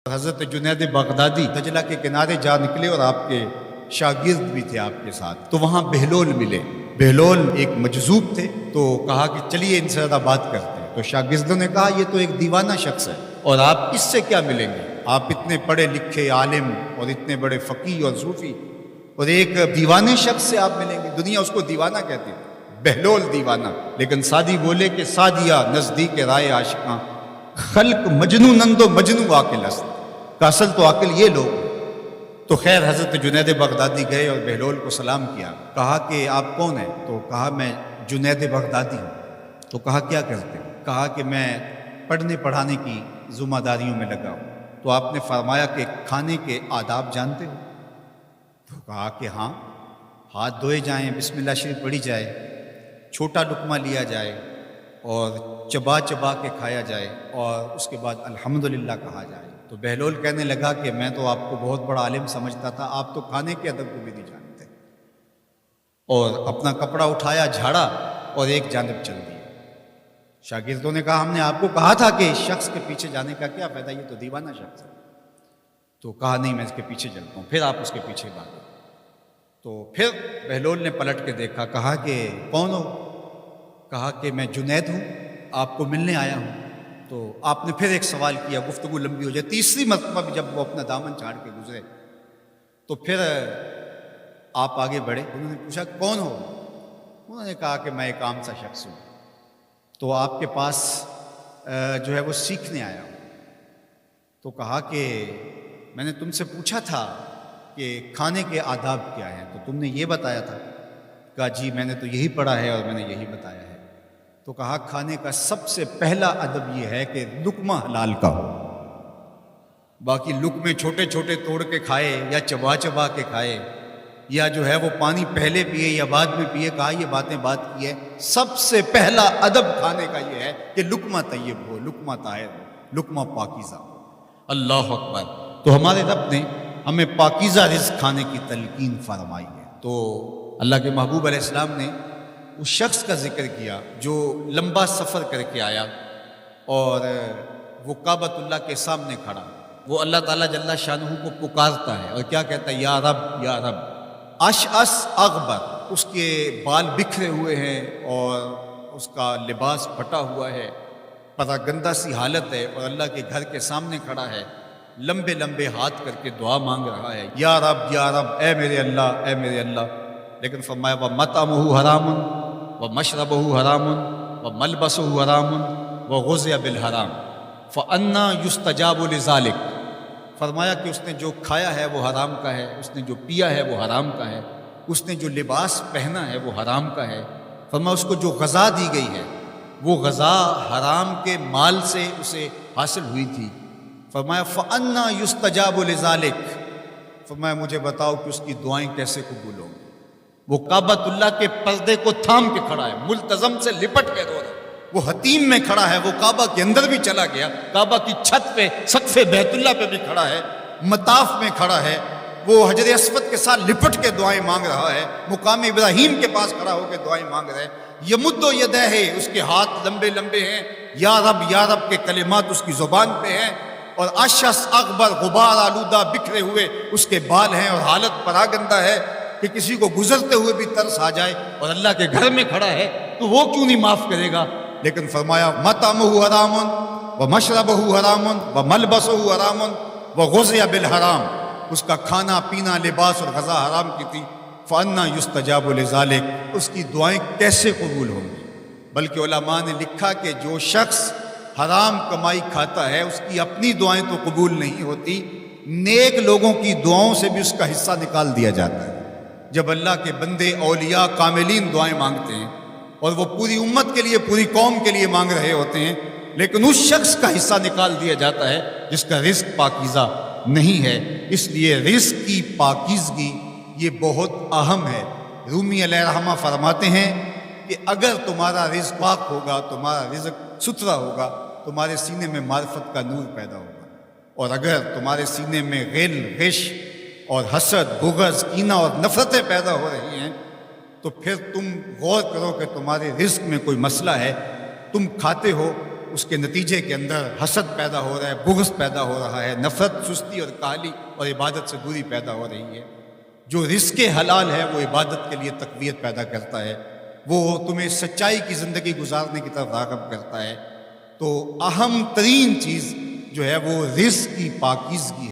حضرت جنید بغدادی دجلہ کے کنارے جا نکلے اور آپ کے شاگرد بھی تھے آپ کے ساتھ، تو وہاں بہلول ملے۔ بہلول ایک مجذوب تھے، تو کہا کہ چلیے ان سے زیادہ بات کرتے ہیں۔ تو شاگردوں نے کہا یہ تو ایک دیوانہ شخص ہے اور آپ اس سے کیا ملیں گے؟ آپ اتنے پڑھے لکھے عالم اور اتنے بڑے فقیہ اور صوفی، اور ایک دیوانے شخص سے آپ ملیں گے؟ دنیا اس کو دیوانہ کہتی ہے، بہلول دیوانہ۔ لیکن سعدی بولے کہ سعدیہ نزدیک رائے عاشقاں، خلق مجنو نند و مجنو عاقل است، کہ اصل تو عاقل یہ لوگ۔ تو خیر حضرت جنید بغدادی گئے اور بہلول کو سلام کیا، کہا کہ آپ کون ہیں؟ تو کہا میں جنید بغدادی ہوں۔ تو کہا کیا کرتے ہیں؟ کہا کہ میں پڑھنے پڑھانے کی ذمہ داریوں میں لگا ہوں۔ تو آپ نے فرمایا کہ کھانے کے آداب جانتے ہو؟ تو کہا کہ ہاں، ہاتھ دھوئے جائیں، بسم اللہ شریف پڑھی جائے، چھوٹا لقمہ لیا جائے اور چبا چبا کے کھایا جائے اور اس کے بعد الحمدللہ کہا جائے۔ تو بہلول کہنے لگا کہ میں تو آپ کو بہت بڑا عالم سمجھتا تھا، آپ تو کھانے کے ادب کو بھی نہیں جانتے۔ اور اپنا کپڑا اٹھایا، جھاڑا اور ایک جانب چل دیا۔ شاگردوں نے کہا ہم نے آپ کو کہا تھا کہ شخص کے پیچھے جانے کا کیا فائدہ، یہ تو دیوانہ شخص ہے۔ تو کہا نہیں میں اس کے پیچھے چلتا ہوں۔ پھر آپ اس کے پیچھے بھاگے۔ تو پھر بہلول نے پلٹ کے دیکھا، کہا کہ کون ہو؟ کہا کہ میں جنید ہوں، آپ کو ملنے آیا ہوں۔ تو آپ نے پھر ایک سوال کیا، گفتگو لمبی ہو جائے۔ تیسری مرتبہ بھی جب وہ اپنا دامن چھاڑ کے گزرے تو پھر آپ آگے بڑھے۔ انہوں نے پوچھا کون ہو؟ انہوں نے کہا کہ میں ایک عام سا شخص ہوں، تو آپ کے پاس جو ہے وہ سیکھنے آیا ہوں۔ تو کہا کہ میں نے تم سے پوچھا تھا کہ کھانے کے آداب کیا ہیں، تو تم نے یہ بتایا تھا۔ کہا جی میں نے تو یہی پڑھا ہے اور میں نے یہی بتایا ہے۔ تو کہا کھانے کا سب سے پہلا ادب یہ ہے کہ لقمہ حلال کا ہو، باقی لقمے چھوٹے چھوٹے توڑ کے کھائے یا چبا چبا کے کھائے یا جو ہے وہ پانی پہلے پیے یا بعد میں پیے، کہا یہ باتیں بات کی ہے۔ سب سے پہلا ادب کھانے کا یہ ہے کہ لقمہ طیب ہو، لقمہ طاہر ہو، لقمہ پاکیزہ ہو۔ اللہ اکبر۔ تو ہمارے رب نے ہمیں پاکیزہ رزق کھانے کی تلقین فرمائی ہے۔ تو اللہ کے محبوب علیہ السلام نے اس شخص کا ذکر کیا جو لمبا سفر کر کے آیا اور وہ کعبۃ اللہ کے سامنے کھڑا، وہ اللہ تعالیٰ جل شانہ کو پکارتا ہے اور کیا کہتا ہے؟ یا رب یا رب۔ اشعث اغبر، اس کے بال بکھرے ہوئے ہیں اور اس کا لباس پھٹا ہوا ہے، پراگندہ سی حالت ہے، اور اللہ کے گھر کے سامنے کھڑا ہے، لمبے لمبے ہاتھ کر کے دعا مانگ رہا ہے، یا رب اے میرے اللہ، اے میرے اللہ۔ لیکن فرمایا وَمَطْعَمُهُ حَرَامٌ وَمَشْرَبُهُ حَرَامٌ وَمَلْبَسُهُ حَرَامٌ وَغُذِّيَ بِالْحَرَامِ فَأَنَّىٰ يُسْتَجَابُ لِذَٰلِكَ۔ فرمایا کہ اس نے جو کھایا ہے وہ حرام کا ہے، اس نے جو پیا ہے وہ حرام کا ہے، اس نے جو لباس پہنا ہے وہ حرام کا ہے۔ فرمایا اس کو جو غذا دی گئی ہے وہ غذا حرام کے مال سے اسے حاصل ہوئی تھی۔ فرمایا فَأَنَّىٰ يُسْتَجَابُ لِذَٰلِكَ۔ فرمایا مجھے بتاؤ کہ اس کی دعائیں کیسے قبول ہوں گی۔ وہ کعبۃ اللہ کے پردے کو تھام کے کھڑا ہے، ملتزم سے لپٹ کے رو رہا ہے، وہ حتیم میں کھڑا ہے، وہ کعبہ کے اندر بھی چلا گیا، کعبہ کی چھت پہ سقف بیت اللہ پہ بھی کھڑا ہے، مطاف میں کھڑا ہے، وہ حجر اسود کے ساتھ لپٹ کے دعائیں مانگ رہا ہے، مقام ابراہیم کے پاس کھڑا ہو کے دعائیں مانگ رہا ہے۔ یمد یدہ، اس کے ہاتھ لمبے لمبے ہیں، یا رب کے کلمات اس کی زبان پہ ہیں، اور اشعث اغبر، غبار آلودہ بکھرے ہوئے اس کے بال ہیں، اور حالت پراگندہ ہے کہ کسی کو گزرتے ہوئے بھی ترس آ جائے، اور اللہ کے گھر میں کھڑا ہے تو وہ کیوں نہیں معاف کرے گا؟ لیکن فرمایا مطعمہ حرام ومشربہ حرام وملبسہ حرام وغذی بالحرام، اس کا کھانا پینا لباس اور غذا حرام کی تھی۔ فأنیٰ یستجاب لذالک، اس کی دعائیں کیسے قبول ہوں گی؟ بلکہ علماء نے لکھا کہ جو شخص حرام کمائی کھاتا ہے اس کی اپنی دعائیں تو قبول نہیں ہوتی، نیک لوگوں کی دعاؤں سے بھی اس کا حصہ نکال دیا جاتا ہے۔ جب اللہ کے بندے اولیاء کاملین دعائیں مانگتے ہیں اور وہ پوری امت کے لیے، پوری قوم کے لیے مانگ رہے ہوتے ہیں، لیکن اس شخص کا حصہ نکال دیا جاتا ہے جس کا رزق پاکیزہ نہیں ہے۔ اس لیے رزق کی پاکیزگی یہ بہت اہم ہے۔ رومی علیہ الرحمہ فرماتے ہیں کہ اگر تمہارا رزق پاک ہوگا، تمہارا رزق ستھرا ہوگا، تمہارے سینے میں معرفت کا نور پیدا ہوگا، اور اگر تمہارے سینے میں غل، غش اور حسد، بغض، کینہ اور نفرتیں پیدا ہو رہی ہیں تو پھر تم غور کرو کہ تمہارے رزق میں کوئی مسئلہ ہے۔ تم کھاتے ہو اس کے نتیجے کے اندر حسد پیدا ہو رہا ہے، بغض پیدا ہو رہا ہے، نفرت، سستی اور کاہلی اور عبادت سے دوری پیدا ہو رہی ہے۔ جو رزق حلال ہے وہ عبادت کے لیے تقویت پیدا کرتا ہے، وہ تمہیں سچائی کی زندگی گزارنے کی طرف راغب کرتا ہے۔ تو اہم ترین چیز جو ہے وہ رزق کی پاکیزگی ہے۔